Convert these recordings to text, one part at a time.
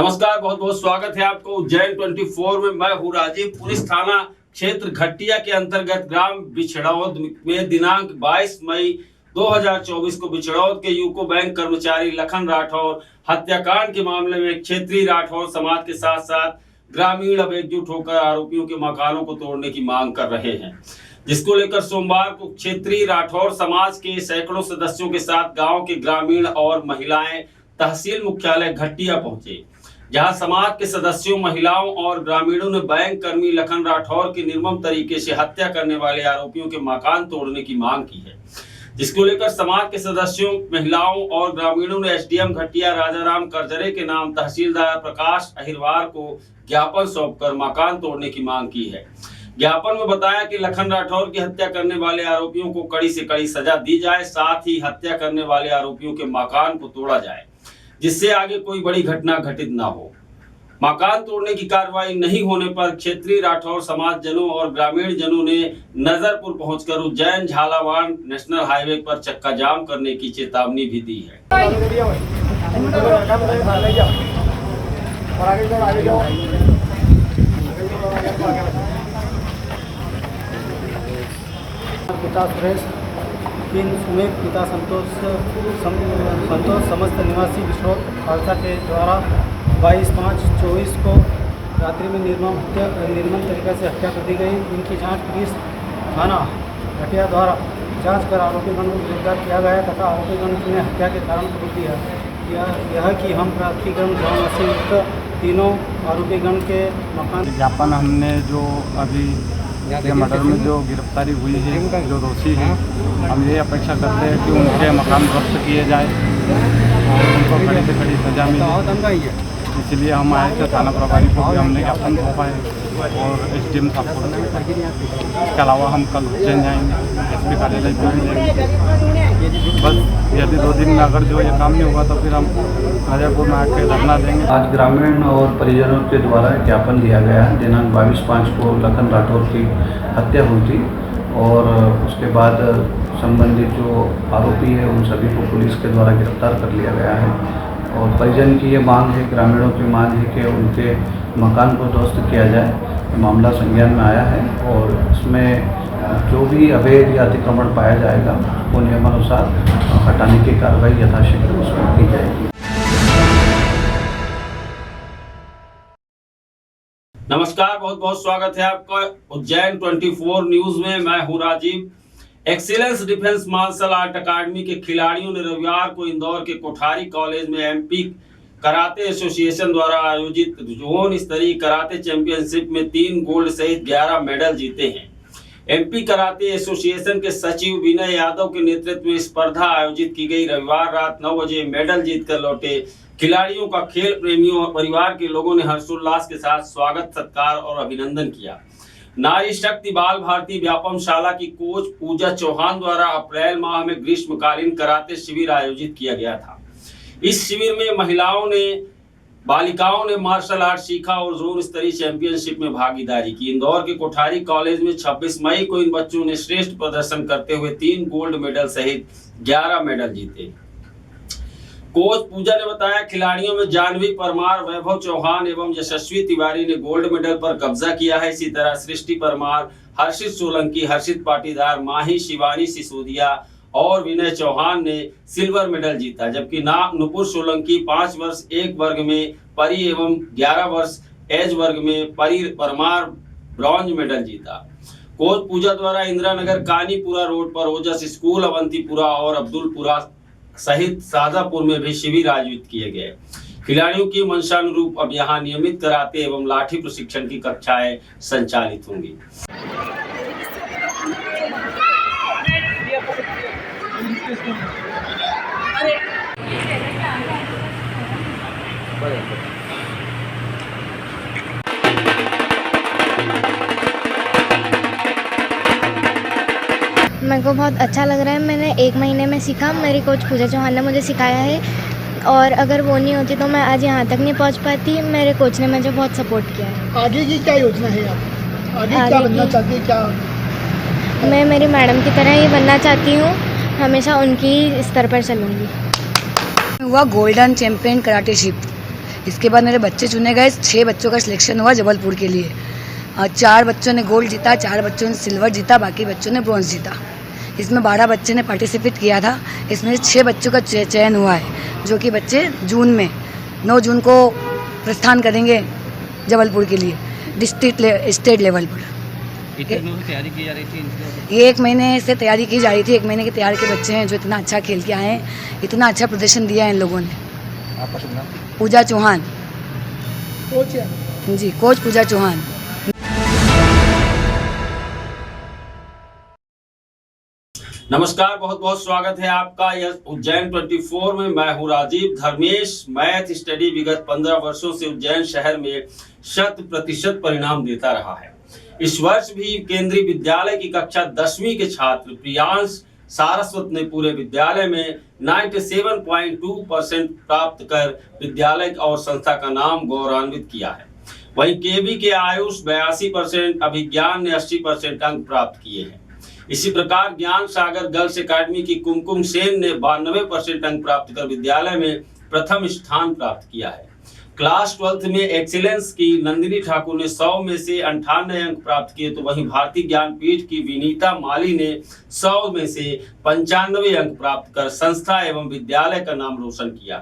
नमस्कार, बहुत बहुत स्वागत है आपको उज्जैन 24 में। मैं हूँ राजीव। पुलिस थाना क्षेत्र घटिया के अंतर्गत ग्राम बिछड़ौद में दिनांक 22 मई 2024 को बिछड़ौद के यूको बैंक कर्मचारी लखन राठौर हत्याकांड के मामले में क्षेत्रीय राठौर समाज के साथ साथ ग्रामीण अब एकजुट होकर आरोपियों के मकानों को तोड़ने की मांग कर रहे हैं, जिसको लेकर सोमवार को क्षेत्रीय राठौर समाज के सैकड़ों सदस्यों के साथ गाँव के ग्रामीण और महिलाएं तहसील मुख्यालय घटिया पहुंचे, जहां समाज के सदस्यों, महिलाओं और ग्रामीणों ने बैंक कर्मी लखन राठौर की निर्मम तरीके से हत्या करने वाले आरोपियों के मकान तोड़ने की मांग की है। जिसको लेकर समाज के सदस्यों, महिलाओं और ग्रामीणों ने एसडीएम घटिया राजाराम करजरे के नाम तहसीलदार प्रकाश अहिरवार को ज्ञापन सौंपकर मकान तोड़ने की मांग की है। ज्ञापन में बताया कि लखन राठौर की हत्या करने वाले आरोपियों को कड़ी से कड़ी सजा दी जाए, साथ ही हत्या करने वाले आरोपियों के मकान को तोड़ा जाए, जिससे आगे कोई बड़ी घटना घटित ना हो। मकान तोड़ने की कार्रवाई नहीं होने पर क्षेत्रीय राठौर समाज जनों और ग्रामीण जनों ने नजरपुर पहुंचकर उज्जैन झालावाड़ नेशनल हाईवे पर चक्का जाम करने की चेतावनी भी दी है। पिता सुरेश, तीन सुमित, पिता संतोष समस्त निवासी बिछड़ौद खालसा के द्वारा 22/5/24 को रात्रि में निर्मम तरीके से हत्या कर दी गई। इनकी जांच पुलिस थाना घटिया द्वारा जांच कर आरोपीगण को गिरफ्तार किया गया तथा आरोपीगण ने हत्या के कारण कबूल दिया यह कि हम प्राधिकरण ग्रामवासी युक्त तीनों आरोपीगण के मकान। ज्ञापन हमने जो अभी के मर्डर में जो गिरफ्तारी हुई है, जो दोषी हैं, हम ये अपेक्षा करते हैं कि उनके मकान ध्वस्त किए जाए और उनको कड़ी से कड़ी सजा मिले। इसलिए हम आए थे, थाना प्रभारी को भी हमने ज्ञापन सौंपा है और एसडीएम साहब को। इसके अलावा हम कल उज्जैन जाएंगे, एसपी कार्यालय जाएंगे। बस यदि 2 दिन में अगर जो ये काम नहीं हुआ तो फिर हम राजापुर में आके धरना देंगे। आज ग्रामीण और परिजनों के द्वारा ज्ञापन दिया गया है। दिनांक 22/5 को लखन राठौर की हत्या हुई थी और उसके बाद संबंधित जो आरोपी है उन सभी को पुलिस के द्वारा गिरफ्तार कर लिया गया है। और परिजन की ये मांग है, ग्रामीणों की मांग है कि उनके मकान को ध्वस्त किया जाए। मामला संज्ञान में आया है और इसमें जो भी अवैध या अतिक्रमण पाया जाएगा वो नियमानुसार हटाने की कार्रवाई यथाशीघ्र उसमें की जाएगी। नमस्कार, बहुत बहुत स्वागत है आपका उज्जैन 24 न्यूज में। मैं हूं Rajiv. Excellence defence martial art academy के खिलाड़ियों ने रविवार को इंदौर के कोठारी कॉलेज में एमपी कराटे एसोसिएशन द्वारा आयोजित जोन स्तरीय कराटे चैंपियनशिप में 3 गोल्ड सहित 11 मेडल जीते हैं। एमपी कराटे एसोसिएशन के सचिव विनय यादव के नेतृत्व में स्पर्धा आयोजित की गई। रविवार रात 9 बजे मेडल जीतकर लौटे खिलाड़ियों का खेल प्रेमियों और परिवार के लोगों ने हर्षोल्लास के साथ स्वागत, सत्कार और अभिनंदन किया। नारी शक्ति बाल भारती व्यापमशाला की कोच पूजा चौहान द्वारा अप्रैल माह में ग्रीष्मकालीन कराटे शिविर आयोजित किया गया था। इस शिविर में बालिकाओं ने मार्शल आर्ट सीखा और जोन स्तरीय चैंपियनशिप में भागीदारी की। इंदौर के कोठारी कॉलेज में 26 मई को इन बच्चों ने श्रेष्ठ प्रदर्शन करते हुए 3 गोल्ड मेडल सहित 11 मेडल जीते। कोच पूजा ने बताया, खिलाड़ियों में जानवी परमार, वैभव चौहान एवं यशस्वी तिवारी ने गोल्ड मेडल पर कब्जा किया है। इसी तरह सृष्टि परमार, हर्षित सोलंकी, हर्षित पाटीदार, माही, शिवानी सिसोदिया और विनय चौहान ने सिल्वर मेडल जीता, जबकि नुपुर सोलंकी 5 वर्ष एक वर्ग में परी एवं 11 वर्ष एज वर्ग में परी परमार ब्रॉन्ज मेडल जीता। कोच पूजा द्वारा इंदिरा नगर कानीपुरा रोड पर ओजस स्कूल, अवंतीपुरा और अब्दुलपुरा सहित शाजापुर में भी शिविर आयोजित किए गए। खिलाड़ियों की मंशानुरूप अब यहां नियमित कराटे एवं लाठी प्रशिक्षण की कक्षाएं संचालित होंगी। मेरे को बहुत अच्छा लग रहा है। मैंने 1 महीने में सीखा। मेरी कोच पूजा चौहान ने मुझे सिखाया है और अगर वो नहीं होती तो मैं आज यहाँ तक नहीं पहुँच पाती। मेरे कोच ने मुझे बहुत सपोर्ट किया है। आगे की क्या योजना है आप? आगे क्या बनना चाहती है? क्या मैं मेरी मैडम की तरह ही बनना चाहती हूँ, हमेशा उनकी स्तर पर चलूँगी। हुआ गोल्डन चैंपियन कराटे शिप इसके बाद मेरे बच्चे चुने गए, 6 बच्चों का सिलेक्शन हुआ जबलपुर के लिए। 4 बच्चों ने गोल्ड जीता, 4 बच्चों ने सिल्वर जीता, बाकी बच्चों ने ब्रॉन्ज जीता। इसमें 12 बच्चे ने पार्टिसिपेट किया था। इसमें 6 बच्चों का चयन हुआ है, जो कि बच्चे जून में 9 जून को प्रस्थान करेंगे जबलपुर के लिए डिस्ट्रिक्ट स्टेट लेवल पर। तैयारी की जा रही थी? ये 1 महीने से तैयारी की जा रही थी। 1 महीने की तैयारी के बच्चे हैं जो इतना अच्छा खेल के आए हैं, इतना अच्छा प्रदर्शन दिया है इन लोगों ने। आपका शुभ नाम? पूजा चौहान। जी, कोच पूजा चौहान। नमस्कार, बहुत बहुत स्वागत है आपका यह उज्जैन 24 में। मैं हूं राजीव। धर्मेश मैथ स्टडी विगत 15 वर्षों से उज्जैन शहर में 100% परिणाम देता रहा है। इस वर्ष भी केंद्रीय विद्यालय की कक्षा 10वीं के छात्र प्रियांश सारस्वत ने पूरे विद्यालय में 97.2% प्राप्त कर विद्यालय और संस्था का नाम गौरवान्वित किया है। वहीं केवी के आयुष 82%, अभिज्ञान ने 80% अंक प्राप्त किए हैं। इसी प्रकार ज्ञान सागर गर्ल्स एकेडमी की कुमकुम सेन ने 92% अंक प्राप्त कर विद्यालय में प्रथम स्थान प्राप्त किया है। क्लास 12th में एक्सीलेंस की नंदिनी ठाकुर ने 100 में से 98 अंक प्राप्त किए, तो वहीं भारतीय ज्ञानपीठ की विनीता माली ने 100 में से 95 अंक प्राप्त कर संस्था एवं विद्यालय का नाम रोशन किया।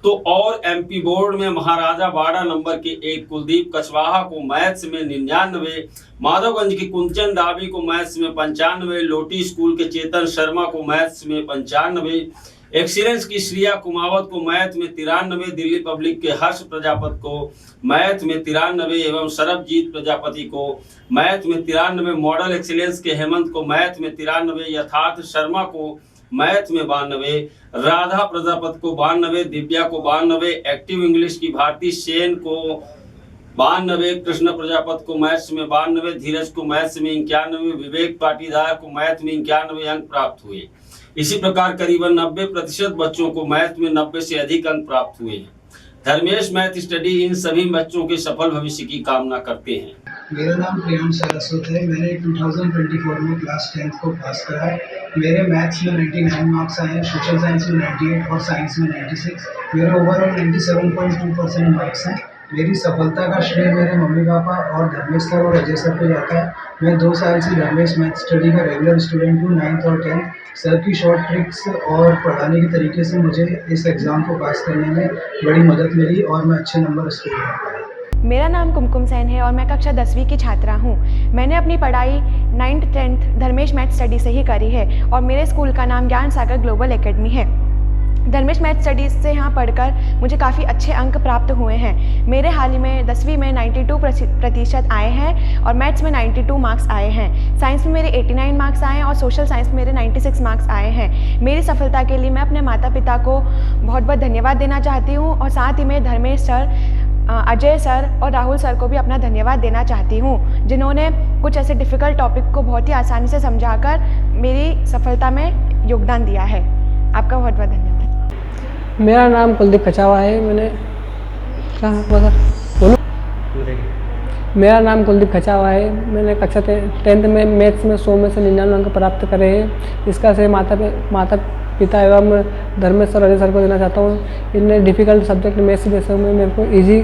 तो और एमपी बोर्ड में महाराजा वाड़ा नंबर के एक कुलदीप कछवाहा को मैथ्स में 99, माधवगंज की कुंचन डाबी को मैथ्स में 95, लोटी स्कूल के चेतन शर्मा को मैथ्स में 95, एक्सीलेंस की श्रिया कुमावत को मैथ में 93, दिल्ली पब्लिक के हर्ष प्रजापति को मैथ में 93 एवं सरबजीत प्रजापति को मैथ में 93, मॉडल एक्सीलेंस के हेमंत को मैथ में 93, यथार्थ शर्मा को मैथ में 92, राधा प्रजापति को 92, दिव्या को 92, एक्टिव इंग्लिश की भारती सेन को 92, कृष्ण प्रजापति को मैथ्स में 92, धीरज को मैथ्स में 91, विवेक पाटीदार को मैथ में 91 अंक प्राप्त हुए। इसी प्रकार करीबन 90% बच्चों को मैथ में 90 से अधिक अंक प्राप्त हुए हैं। धर्मेश मैथ स्टडी इन सभी बच्चों के सफल भविष्य की कामना करते हैं। मेरा नाम प्रियांश सारस्वत है। मैंने 2024 में क्लास 10th को पास करा है। मेरे मैथ्स में 99 मार्क्स आए हैं, सोशल साइंस में 98 और साइंस में 96। मेरे ओवरऑल 97.2% मार्क्स हैं। मेरी सफलता का श्रेय मेरे मम्मी पापा और धर्मेश सर और अजय सर को जाता है। मैं 2 साल से धर्मेश मैथ स्टडी का रेगुलर स्टूडेंट हूँ। 9th और 10th सर की शॉर्ट ट्रिक्स और पढ़ाने के तरीके से मुझे इस एग्ज़ाम को पास करने में बड़ी मदद मिली और मैं अच्छे नंबर स्कोर कर पाया। मेरा नाम कुमकुम सेन है और मैं कक्षा 10वीं की छात्रा हूँ। मैंने अपनी पढ़ाई 9th 10th Dharmesh math study से ही करी है और मेरे स्कूल का नाम ज्ञान सागर ग्लोबल एकेडमी है। धर्मेश मैथ स्टडीज़ से यहाँ पढ़कर मुझे काफ़ी अच्छे अंक प्राप्त हुए हैं। मेरे हाल ही में 10वीं में 92% आए हैं और मैथ्स में 92 मार्क्स आए हैं। साइंस में मेरे 89 मार्क्स आए हैं और सोशल साइंस में मेरे 96 मार्क्स आए हैं। मेरी सफलता के लिए मैं अपने माता पिता को बहुत बहुत धन्यवाद देना चाहती हूँ और साथ ही में धर्मेश सर, अजय सर और राहुल सर को भी अपना धन्यवाद देना चाहती हूँ, जिन्होंने कुछ ऐसे डिफ़िकल्ट टॉपिक को बहुत ही आसानी से समझाकर मेरी सफलता में योगदान दिया है। आपका बहुत बहुत धन्यवाद। मेरा नाम कुलदीप कछवाहा है। मैंने कहाँ बोला बोलो? मेरा नाम कुलदीप कछवाहा है। मैंने कक्षा 10th में मैथ्स में 100 में से 99 अंक प्राप्त करे हैं। इसका श्रेय माता पिता एवं धर्मेश सर, अजय सर को देना चाहता हूँ। इनने डिफ़िकल्ट सब्जेक्ट मैथ्स जैसे में मेरे को ईजी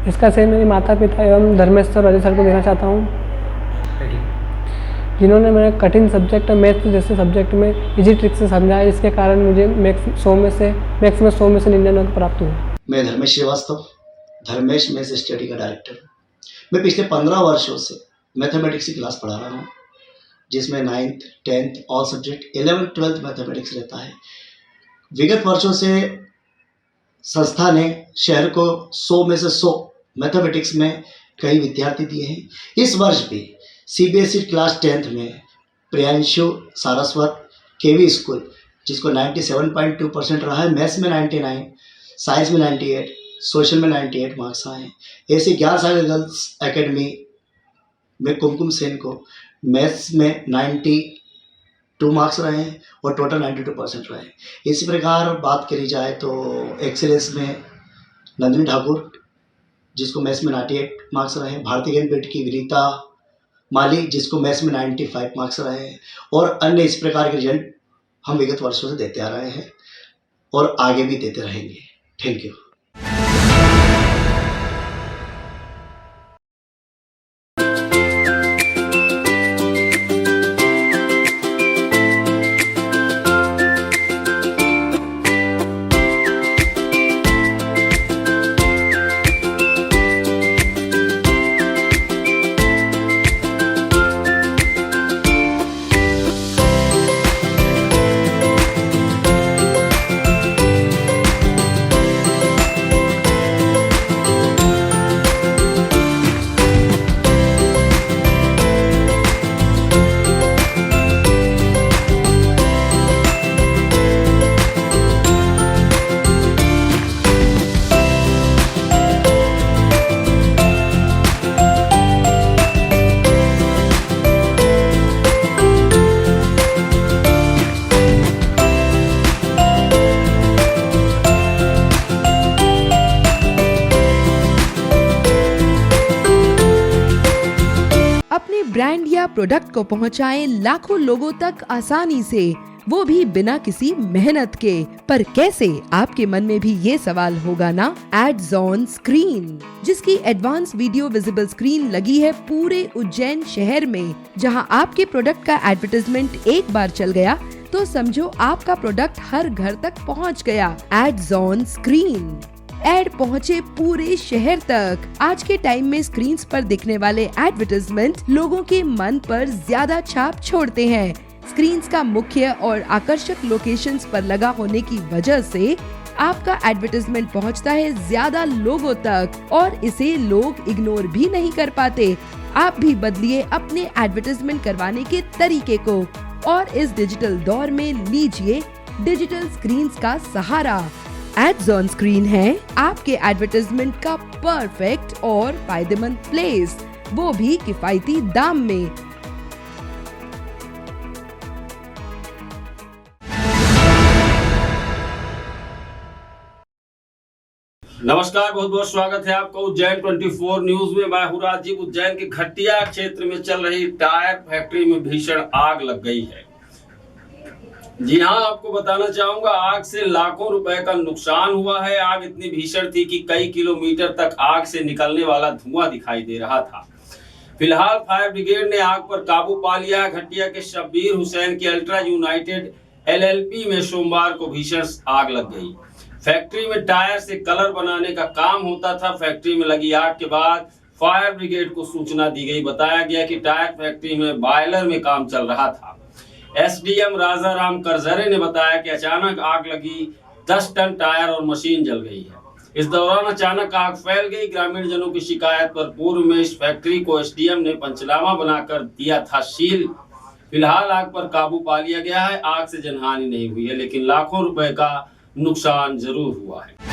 इसका श्रेय मेरे माता पिता एवं धर्मेश सर, अजय सर को देना चाहता हूँ, जिन्होंने मेरे कठिन सब्जेक्ट मैथ्स जैसे सब्जेक्ट में इजी ट्रिक से समझाया। इसके कारण मुझे मैथ्स में 100 में से 99 अंक प्राप्त हुए। मैं धर्मेश श्रीवास्तव, धर्मेश मैथ स्टडी का डायरेक्टर हूँ। मैं पिछले 15 वर्षों से मैथमेटिक्स की क्लास पढ़ा रहा हूँ, जिसमें 9th 10th all subject 11th 12th mathematics रहता है। विगत वर्षों से संस्था ने शहर को 100 में से 100 मैथमेटिक्स में कई विद्यार्थी दिए हैं। इस वर्ष भी CBSE क्लास 10th में प्रियांशु सारस्वत केवी स्कूल, जिसको 97.2% रहा है, मैथ्स में 99, साइंस में 98, सोशल में 98 मार्क्स आए हैं। ऐसे ज्ञान सागर गर्ल्स एकेडमी में कुमकुम सेन को मैथ्स में 92 मार्क्स रहे हैं और टोटल 92% रहे हैं। इसी प्रकार बात करी जाए तो एक्सीलेंस में नंदिनी ठाकुर, जिसको मैथ्स में 98 मार्क्स रहे हैं, भारतीय ज्ञानपीठ की विनीता माली, जिसको मैथ्स में 95 मार्क्स रहे हैं, और अन्य इस प्रकार के रिजल्ट हम विगत वर्षों से देते आ रहे हैं और आगे भी देते रहेंगे। Thank you. ब्रांड या प्रोडक्ट को पहुंचाएं लाखों लोगों तक आसानी से, वो भी बिना किसी मेहनत के। पर कैसे, आपके मन में भी ये सवाल होगा ना। एड्स ऑन स्क्रीन, जिसकी एडवांस वीडियो विजिबल स्क्रीन लगी है पूरे उज्जैन शहर में। जहां आपके प्रोडक्ट का एडवर्टाइजमेंट एक बार चल गया तो समझो आपका प्रोडक्ट हर घर तक पहुंच गया। एड्स ऑन स्क्रीन, एड पहुंचे पूरे शहर तक। आज के टाइम में स्क्रीन पर दिखने वाले एडवर्टाइजमेंट लोगों के मन पर ज्यादा छाप छोड़ते हैं। स्क्रीन का मुख्य और आकर्षक लोकेशंस पर लगा होने की वजह से आपका एडवर्टाइजमेंट पहुंचता है ज्यादा लोगों तक और इसे लोग इग्नोर भी नहीं कर पाते। आप भी बदलिए अपने एडवर्टाइजमेंट करवाने के तरीके को और इस डिजिटल दौर में लीजिए डिजिटल स्क्रीन का सहारा। एड्स ऑन स्क्रीन है आपके एडवर्टाइजमेंट का परफेक्ट और फायदेमंद प्लेस, वो भी किफायती दाम में। नमस्कार, बहुत बहुत स्वागत है आपका उज्जैन 24 न्यूज में। मैं हूं राजीव। उज्जैन के घटिया क्षेत्र में चल रही टायर फैक्ट्री में भीषण आग लग गई है। जी हां, आपको बताना चाहूंगा, आग से लाखों रुपए का नुकसान हुआ है। आग इतनी भीषण थी कि कई किलोमीटर तक आग से निकलने वाला धुआं दिखाई दे रहा था। फिलहाल फायर ब्रिगेड ने आग पर काबू पा लिया। घटिया के शब्बीर हुसैन की अल्ट्रा यूनाइटेड LLP में सोमवार को भीषण आग लग गई। फैक्ट्री में टायर से कलर बनाने का काम होता था। फैक्ट्री में लगी आग के बाद फायर ब्रिगेड को सूचना दी गई। बताया गया कि टायर फैक्ट्री में बॉयलर में काम चल रहा था। SDM राजा राम करजरे ने बताया कि अचानक आग लगी, 10 टन टायर और मशीन जल गई है। इस दौरान अचानक आग फैल गई। ग्रामीण जनों की शिकायत पर पूर्व में इस फैक्ट्री को SDM ने पंचनामा बनाकर दिया था सील। फिलहाल आग पर काबू पा लिया गया है। आग से जनहानि नहीं हुई है, लेकिन लाखों रुपए का नुकसान जरूर हुआ है।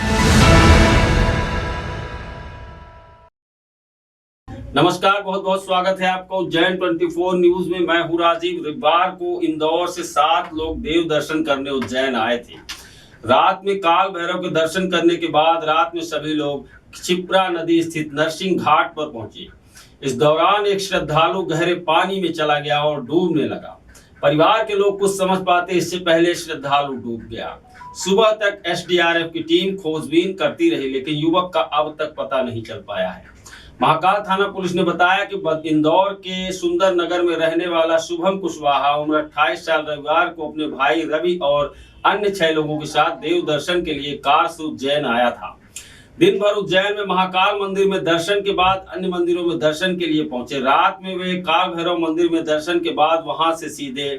नमस्कार, बहुत बहुत स्वागत है आपका उज्जैन 24 न्यूज में। मैं हूं राजीव। रविवार को इंदौर से 7 लोग देव दर्शन करने उज्जैन आए थे। रात में काल भैरव के दर्शन करने के बाद रात में सभी लोग क्षिप्रा नदी स्थित नरसिंह घाट पर पहुंचे। इस दौरान एक श्रद्धालु गहरे पानी में चला गया और डूबने लगा। परिवार के लोग कुछ समझ पाते इससे पहले श्रद्धालु डूब गया। सुबह तक SDRF की टीम खोजबीन करती रही, लेकिन युवक का अब तक पता नहीं चल पाया है। महाकाल थाना पुलिस ने बताया कि इंदौर के सुंदर नगर में रहने वाला शुभम कुशवाहा उम्र 28 साल रविवार को अपने भाई रवि और अन्य 6 लोगों के साथ देव दर्शन के लिए कार से उज्जैन आया था। दिन भर उज्जैन में महाकाल मंदिर में दर्शन के बाद अन्य मंदिरों में दर्शन के लिए पहुंचे। रात में वे काल भैरव मंदिर में दर्शन के बाद वहां से सीधे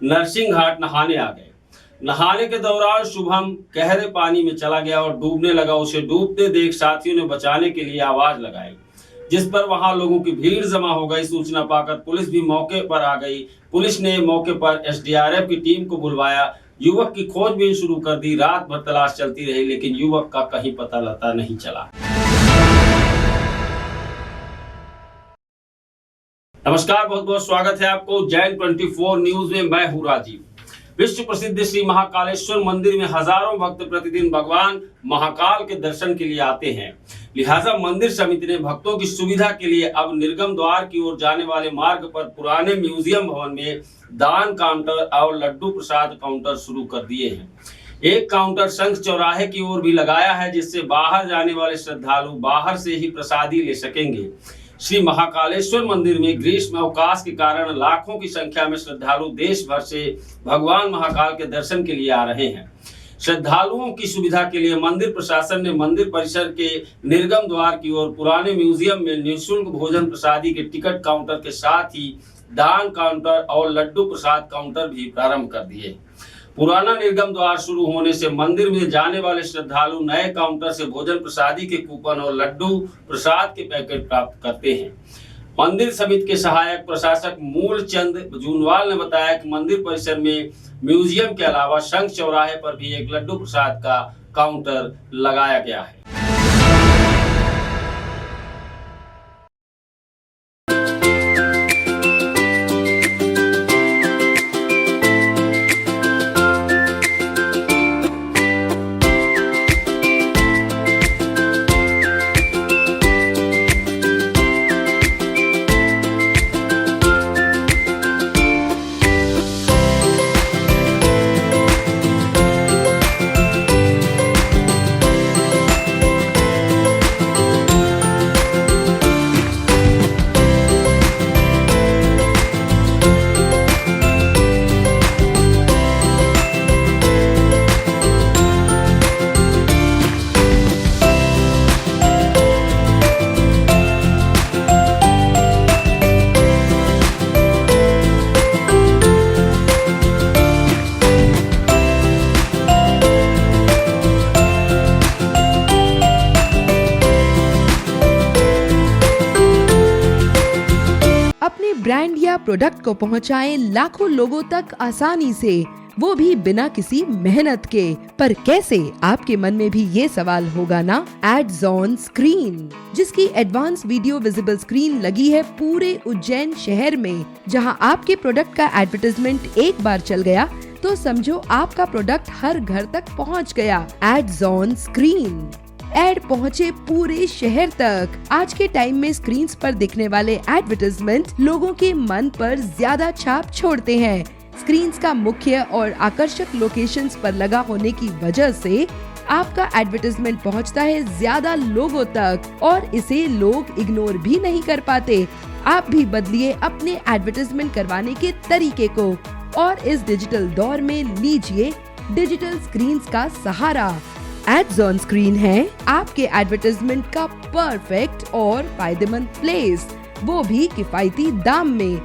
नरसिंह घाट नहाने आ गए। नहाने के दौरान शुभम गहरे पानी में चला गया और डूबने लगा। उसे डूबते देख साथियों ने बचाने के लिए आवाज लगाई, जिस पर वहां लोगों की भीड़ जमा हो गई। सूचना पाकर पुलिस भी मौके पर आ गई। पुलिस ने मौके पर SDRF की टीम को बुलवाया। युवक की खोजबीन शुरू कर दी। रात भर तलाश चलती रही, लेकिन युवक का कहीं पता लता नहीं चला। नमस्कार, बहुत बहुत स्वागत है आपको उज्जैन 24 न्यूज में। मैं हूं राजीव। विश्व प्रसिद्ध श्री महाकालेश्वर मंदिर में हजारों भक्त प्रतिदिन भगवान महाकाल के दर्शन के लिए आते हैं। लिहाजा मंदिर समिति ने भक्तों की सुविधा के लिए अब निर्गम द्वार की ओर जाने वाले मार्ग पर पुराने म्यूजियम भवन में दान काउंटर और लड्डू प्रसाद काउंटर शुरू कर दिए हैं। एक काउंटर शंख चौराहे की ओर भी लगाया है, जिससे बाहर जाने वाले श्रद्धालु बाहर से ही प्रसादी ले सकेंगे। श्री महाकालेश्वर मंदिर में ग्रीष्म अवकाश के कारण लाखों की संख्या में श्रद्धालु देश भर से भगवान महाकाल के दर्शन के लिए आ रहे हैं। श्रद्धालुओं की सुविधा के लिए मंदिर प्रशासन ने मंदिर परिसर के निर्गम द्वार की ओर पुराने म्यूजियम में निःशुल्क भोजन प्रसादी के टिकट काउंटर के साथ ही दान काउंटर और लड्डू प्रसाद काउंटर भी प्रारंभ कर दिए। पुराना निर्गम द्वार शुरू होने से मंदिर में जाने वाले श्रद्धालु नए काउंटर से भोजन प्रसादी के कूपन और लड्डू प्रसाद के पैकेट प्राप्त करते हैं। मंदिर समिति के सहायक प्रशासक मूलचंद जूनवाल ने बताया कि मंदिर परिसर में म्यूजियम के अलावा शंख चौराहे पर भी एक लड्डू प्रसाद का काउंटर लगाया गया है। ब्रांड या प्रोडक्ट को पहुंचाएं लाखों लोगों तक आसानी से, वो भी बिना किसी मेहनत के। पर कैसे, आपके मन में भी ये सवाल होगा ना। एड्स ऑन स्क्रीन, जिसकी एडवांस वीडियो विजिबल स्क्रीन लगी है पूरे उज्जैन शहर में। जहां आपके प्रोडक्ट का एडवर्टाइजमेंट एक बार चल गया तो समझो आपका प्रोडक्ट हर घर तक पहुंच गया। एड्स ऑन स्क्रीन, एड पहुंचे पूरे शहर तक। आज के टाइम में स्क्रीन्स पर दिखने वाले एडवर्टाइजमेंट लोगों के मन पर ज्यादा छाप छोड़ते हैं। स्क्रीन्स का मुख्य और आकर्षक लोकेशंस पर लगा होने की वजह से आपका एडवर्टाइजमेंट पहुंचता है ज्यादा लोगों तक और इसे लोग इग्नोर भी नहीं कर पाते। आप भी बदलिए अपने एडवर्टाइजमेंट करवाने के तरीके को और इस डिजिटल दौर में लीजिए डिजिटल स्क्रीन्स का सहारा। एड्स ऑन स्क्रीन है आपके एडवर्टाइजमेंट का परफेक्ट और फायदेमंद प्लेस, वो भी किफायती दाम में।